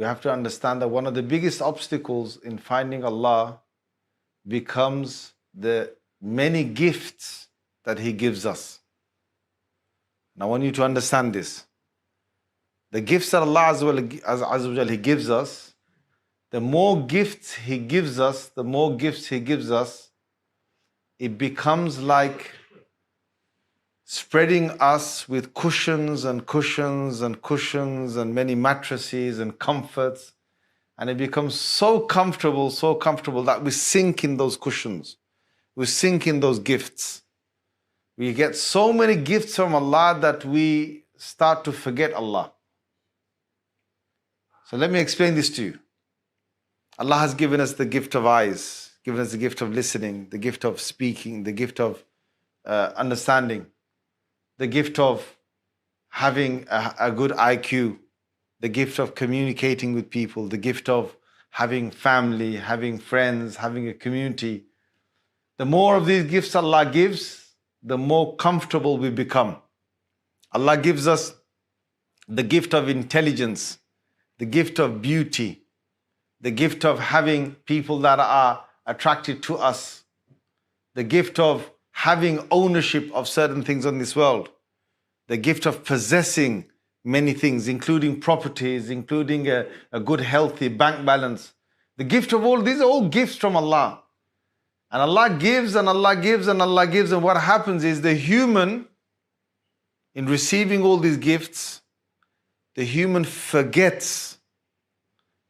we have to understand that one of the biggest obstacles in finding Allah becomes the many gifts that He gives us. And I want you to understand this. The gifts that Allah Azza wa Jal, He gives us, the more gifts He gives us, the more gifts He gives us, it becomes like spreading us with cushions and cushions and cushions and many mattresses and comforts. And it becomes so comfortable that we sink in those cushions. We sink in those gifts. We get so many gifts from Allah that we start to forget Allah. So let me explain this to you. Allah has given us the gift of eyes, given us the gift of listening, the gift of speaking, the gift of understanding, the gift of having a good IQ, the gift of communicating with people, the gift of having family, having friends, having a community. The more of these gifts Allah gives, the more comfortable we become. Allah gives us the gift of intelligence, the gift of beauty, the gift of having people that are attracted to us, the gift of having ownership of certain things on this world, the gift of possessing many things, including properties, including a good, healthy bank balance. The gift of all, these are all gifts from Allah. And Allah gives and Allah gives and Allah gives. And what happens is the human, in receiving all these gifts, the human forgets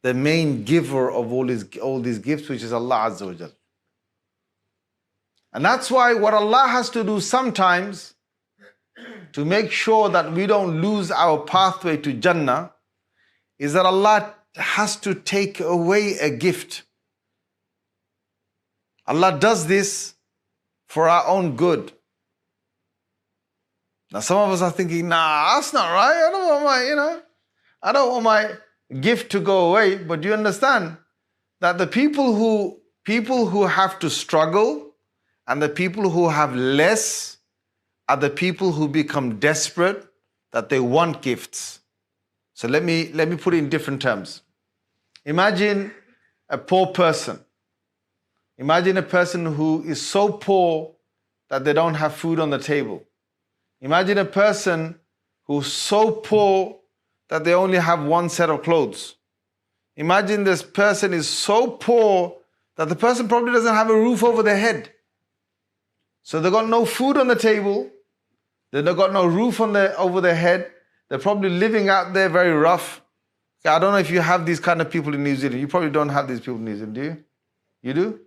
the main giver of all these gifts, which is Allah Azza wa Jal. And that's why what Allah has to do sometimes to make sure that we don't lose our pathway to Jannah is that Allah has to take away a gift. Allah does this for our own good. Now some of us are thinking, nah, that's not right. I don't want my gift to go away. But do you understand that the people who have to struggle and the people who have less are the people who become desperate, that they want gifts. So let me put it in different terms. Imagine a poor person. Imagine a person who is so poor that they don't have food on the table. Imagine a person who's so poor that they only have one set of clothes. Imagine this person is so poor that the person probably doesn't have a roof over their head. So they've got no food on the table. They've got no roof over their head. They're probably living out there very rough. I don't know if you have these kind of people in New Zealand. You probably don't have these people in New Zealand, do you? You do?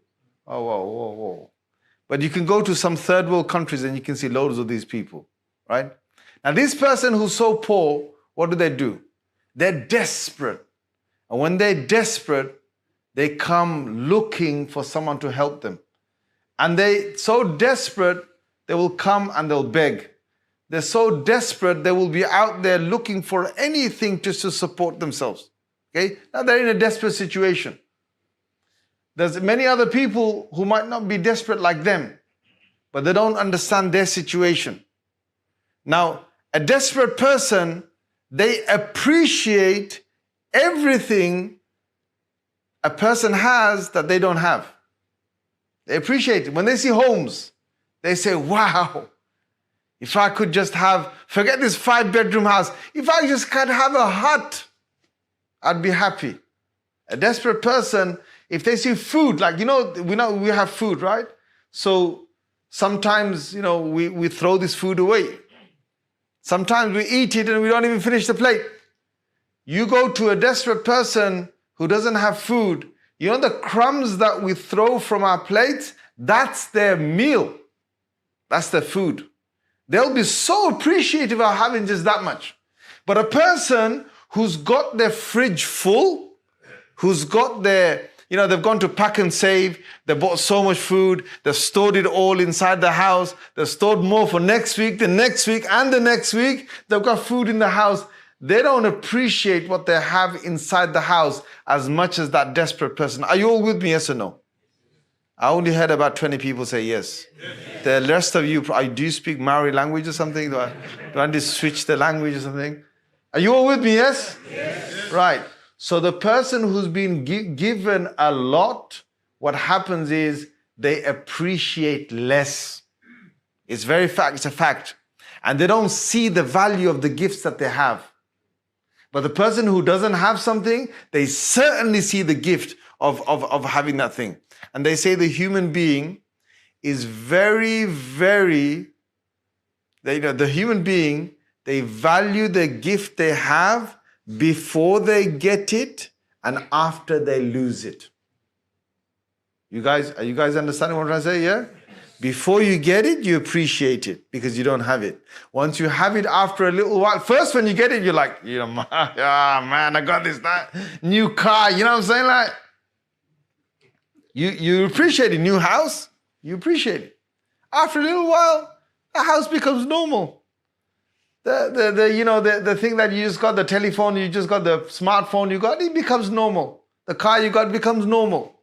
Oh, whoa. But you can go to some third world countries and you can see loads of these people, right? Now this person who's so poor, what do? They're desperate. And when they're desperate, they come looking for someone to help them. And they're so desperate, they will come and they'll beg. They're so desperate, they will be out there looking for anything just to support themselves. Okay? Now they're in a desperate situation. There's many other people who might not be desperate like them, but they don't understand their situation. Now, a desperate person, they appreciate everything a person has that they don't have. They appreciate it. When they see homes, they say, wow, if I could just have, forget this 5-bedroom house, if I just could have a hut, I'd be happy. A desperate person, if they see food, like, we have food, right? So sometimes, we throw this food away. Sometimes we eat it and we don't even finish the plate. You go to a desperate person who doesn't have food, the crumbs that we throw from our plates, that's their meal. That's their food. They'll be so appreciative of having just that much. But a person who's got their fridge full, who's got their, they've gone to pack and save, they bought so much food, they've stored it all inside the house, they've stored more for next week, the next week, and the next week, they've got food in the house. They don't appreciate what they have inside the house as much as that desperate person. Are you all with me, yes or no? I only heard about 20 people say yes. The rest of you, do you speak Maori language or something? Do I need to switch the language or something? Are you all with me, yes? Yes. Right. So the person who's been given a lot, what happens is they appreciate less. It's a fact. And they don't see the value of the gifts that they have. But the person who doesn't have something, they certainly see the gift of having that thing. And they say the human being is very, very, the human being, they value the gift they have before they get it and after they lose it. Are you guys understanding what I'm trying to say? Yeah? Before you get it, you appreciate it because you don't have it. Once you have it after a little while, first when you get it, you're like, man, I got this new car. You know what I'm saying? Like, you appreciate a new house. You appreciate it. After a little while, the house becomes normal. The thing that you just got, the telephone, you just got the smartphone you got, it becomes normal. The car you got becomes normal.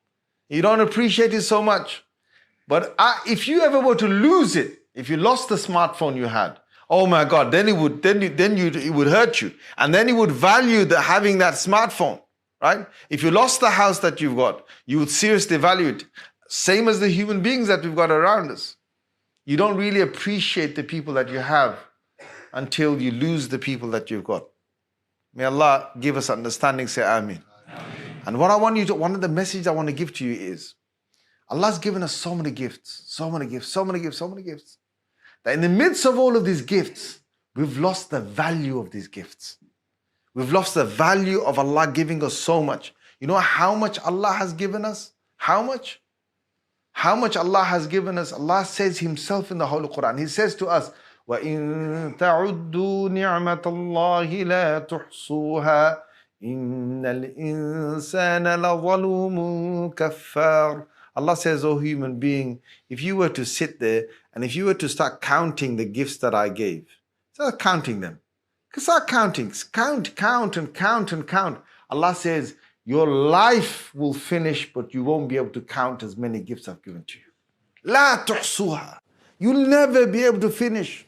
You don't appreciate it so much. But if you ever were to lose it, if you lost the smartphone you had, oh my God, then it would hurt you. And then you would value having that smartphone, right? If you lost the house that you've got, you would seriously value it. Same as the human beings that we've got around us. You don't really appreciate the people that you have until you lose the people that you've got. May Allah give us understanding, say Ameen. And one of the messages I want to give to you is, Allah's given us so many gifts, that in the midst of all of these gifts, we've lost the value of these gifts. We've lost the value of Allah giving us so much. You know how much Allah has given us? How much? How much Allah has given us? Allah says Himself in the Holy Qur'an. He says to us, وَإِن تَعُدُّوا نِعْمَةَ اللَّهِ لَا تُحْصُوهَا إِنَّ الْإِنسَانَ لَظَلُومٌ كَفَّارٌ. Allah says, oh human being, if you were to sit there and if you were to start counting the gifts that I gave, start counting them. Start counting. Count. Allah says, your life will finish, but you won't be able to count as many gifts I've given to you. La tuhsuha. You'll never be able to finish.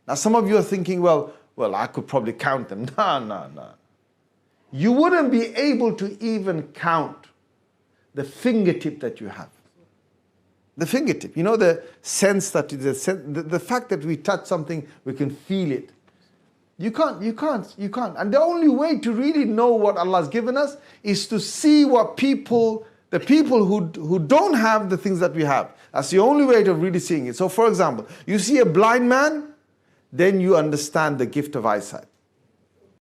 Now some of you are thinking, well, I could probably count them. No. You wouldn't be able to even count the fingertip that you have. The fingertip. You know the sense that the fact that we touch something, we can feel it. You can't. And the only way to really know what Allah's given us is to see what the people who don't have the things that we have. That's the only way of really seeing it. So for example, you see a blind man, then you understand the gift of eyesight.